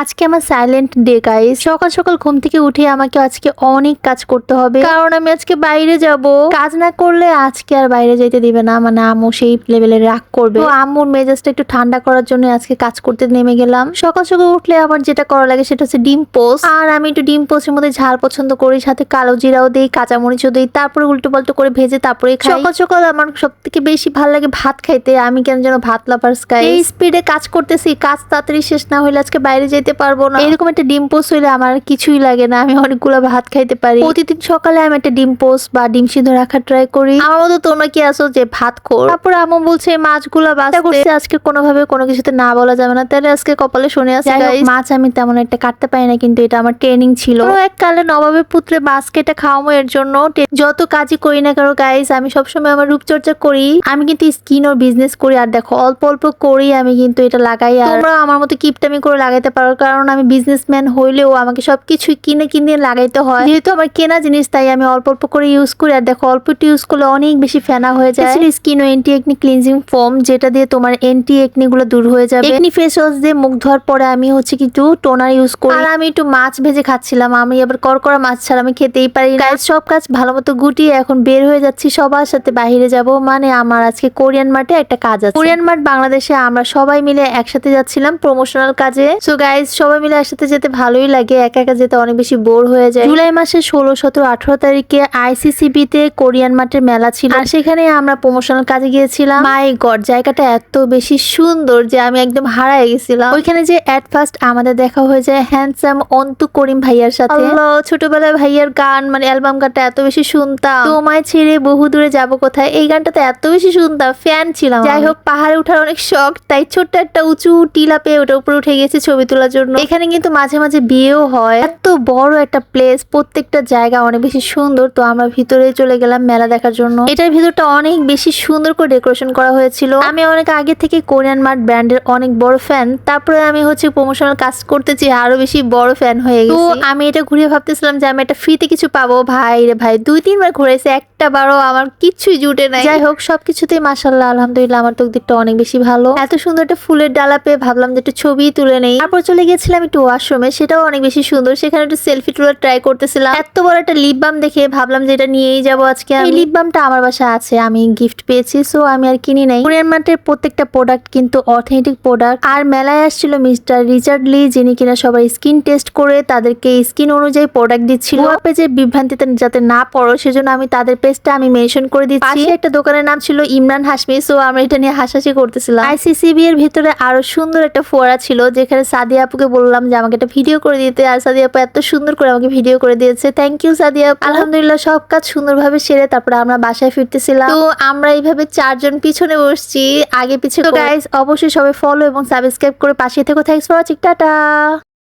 আজকে আমার silent day guys. সকাল সকাল ঘুম থেকে উঠে আমাকে আজকে অনেক কাজ করতে হবে, কারণ আমি আজকে বাইরে যাব। কাজ না করলে আজকে আর বাইরে যেতে দিবে না, মানে আম্মু সেই লেভেলে রাগ করবে। তো আম্মুর মেজাজটা একটু ঠান্ডা করার জন্য আজকে কাজ করতে নেমে গেলাম। সকাল সকাল উঠলে আমার যেটা করা লাগে সেটা হচ্ছে ডিম পোস্ট। আর আমি একটু ডিম পোস্টের মধ্যে ঝাল পছন্দ করি, সাথে কালো জিরাও দেই, কাঁচামরিচও দেই, তারপরে উল্টো পাল্টো করে ভেজে তারপরে খাই। সকাল সকাল আমার সব থেকে বেশি ভালো লাগে ভাত খাইতে। আমি কেন যেন ভাত লাভার্স গাই। এই স্পিডে কাজ করতেছি, কাজ তাড়াতাড়ি শেষ না হলে আজকে বাইরে যেতে পারবো না। এরকম একটা ডিম পোস্ট হইলে আমার কিছুই লাগে না, আমি অনেকগুলো ভাত খাইতে পারি। প্রতিদিন সকালে আমি একটা ডিম পোস্ট বা ডিম সিদ্ধ রাখার ট্রাই করি। আমার মতো তোমরা কি আছো যে ভাত খোর? তারপরে আম্মু বলছে মাছগুলা বাছতে করছে, আজকে কোনোভাবে কোনো কিছুতে না বলা যাবে না, তাহলে আজকে কপালে শুনে আছে। মাছ আমি তেমন একটা কাটতে পারি না, কিন্তু এটা আমার ট্রেনিং ছিল। এককালে নবাবের পুত্রে মাছ কেটে খাওয়াবো, এর জন্য যত কাজই করি না কারো গাইস, আমি সবসময় আমার রূপচর্চা করি। আমি কিন্তু স্কিন ওর বিজনেস করি, আর দেখো অল্প অল্প করি আমি কিন্তু এটা লাগাই। আর তোমরা আমার মতো কিপটামি করে লাগাইতে পারো, কারণ আমি বিজনেসম্যান হইলেও আমাকে সবকিছু কিনে কিনে লাগাইতে হয়। যেহেতু আমার কেনা জিনিস, তাই আমি অল্প অল্প করে ইউজ করি। আর দেখো অল্প একটু ইউজ করলে অনেক বেশি ফেনা হয়ে যায়। স্কিন ও এন্টি একনি ক্লিনজিং ফোম, যেটা দিয়ে তোমার এন্টি একনি গুলো দূর হয়ে যাবে। একনি ফেস ওয়াশ দিয়ে মুখ ধোয়ার পরে আমি হচ্ছে কিন্তু টোনার ইউজ করি। আর আমি একটু মাছ ভেজে খাচ্ছিলাম, আমি আবার করকরা মাছ ছাড়া আমি খেতেই পারি না। সব কাজ ভালো মতো গুটিয়ে এখন বের হয়ে যাচ্ছি সবার সাথে বাইরে যাব। মানে আমার আজকে কোরিয়ান মার্টে একটা কাজ আছে। কোরিয়ান মার্ট বাংলাদেশে আমরা সবাই মিলে একসাথে যাচ্ছিলাম প্রমোশনাল কাজে। সো গাইজ, সবাই মিলে একসাথে যেতে ভালোই লাগে, একা একা যেতে অনেক বেশি বোর হয়ে যায়। জুলাই মাসের 16, 17, 18 তারিখে ICCB তে কোরিয়ান মার্টের মেলা ছিল, আর সেখানে আমরা প্রমোশনাল কাজে গিয়েছিলাম। মাই গড, জায়গাটা এত বেশি সুন্দর যে আমি একদম হারায় গেছিলাম। ওইখানে যে এট ফার্স্ট আমাদের দেখা হয়ে যায় হ্যান্ডসাম অন্তু করিম ভাইয়ার সাথে। ছোটবেলায় ভাইয়ার গান, মানে অ্যালবাম গানটা এত বেশি শুনতাম। তোমায় ছেড়ে বহু দূরে যাব কোথায়, এই গানটাতে এত বেশি শুনতাম, ফ্যান ছিলাম। যাই হোক, পাহাড়ে ওঠার অনেক শখ, তাই ছোট্ট একটা উঁচু টিলা পেয়ে ওটার উপরে উঠে গেছে ছবি তোলার জন্য। এখানে কিন্তু মাঝে মাঝে বিয়েও হয়। এত বড় একটা প্লেস, প্রত্যেকটা জায়গা অনেক বেশি সুন্দর। তো আমরা ভিতরে চলে গেলাম মেলা দেখার জন্য। এটার ভিতরটা অনেক বেশি সুন্দর করে ডেকোরেশন করা হয়েছিল। আমি অনেক আগে থেকে কোরিয়ান মার্ট ব্র্যান্ডের অনেক বড় ফ্যান। তারপরে আমি হচ্ছে প্রমোশনাল কাজ করতেছি, আরো বেশি বড় ফ্যান হয়ে গেছি। তো আমি এটা ঘুরে ভাবতেছিলাম যে আমি একটা ফ্রিতে কিছু পাবো। ভাই রে ভাই, 2-3 বার ঘুরেছে, একটা বারও আমার কিছুই জুটে নাই। যাই হোক, সবকিছুতেই মাশাআল্লাহ আলহামদুলিল্লাহ আমার তকদিরটা অনেক বেশি ভালো। এত সুন্দর একটা ফুলের ডালা পেয়ে ভাবলাম যে একটু ছবি তুলে নেই। তারপর চলে গেছিলাম একটু ওয়াশরুমে, সেটাও অনেক বেশি সুন্দর। সেখানে একটু সেলফি তোলার ট্রাই করতেছিলাম। এত বড় একটা লিপ বাম দেখে ভাবলাম যে এটা নিয়েই যাবো আজকে। এই লিপ বামটা আমার বাসায় আছে, আমি গিফট পেয়েছি, সো আমি আর কিনি নাই। কোরিয়ান মার্টের প্রত্যেকটা প্রোডাক্ট কিন্তু অথেন্টিক প্রোডাক্ট। আর মেলায় আসছিল মিস্টার রিচার্ড লি, যিনি কিনা সবাই স্কিন টেস্ট করে তাদেরকে স্কিন অনুযায়ী প্রোডাক্ট দিচ্ছিল। পেজের বিভ্রান্তিতে যাতে না পড়ো, সেজন্য আমি তাদের পেজটা আমি মেনশন করে দিচ্ছি। পাশে একটা দোকানের নাম ছিল ইমরান হাশমি, সো আমরা এটা নিয়ে হাসাহাসি করতেছিলাম। ICCB এর ভিতরে আরো সুন্দর একটা ফোয়ারা ছিল, যেখানে সাদিয়া আপুকে বললাম যে আমাকে একটা ভিডিও করে দিতে, আর সাদিয়া আপু এত সুন্দর করে আমাকে ভিডিও করে দিয়েছে। থ্যাংক ইউ সাদিয়া আপু। আলহামদুলিল্লাহ সব কাজ সুন্দরভাবে সেরে তারপরে আমরা বাসায় ফিরতেছিলাম। তো আমরা এইভাবে 4 জন পিছনে বসছি, আগে পিছে। তো গাইস, অবশ্যই সবাই ফলো এবং সাবস্ক্রাইব করে পাশে থেকো। Thanks for watching, tata.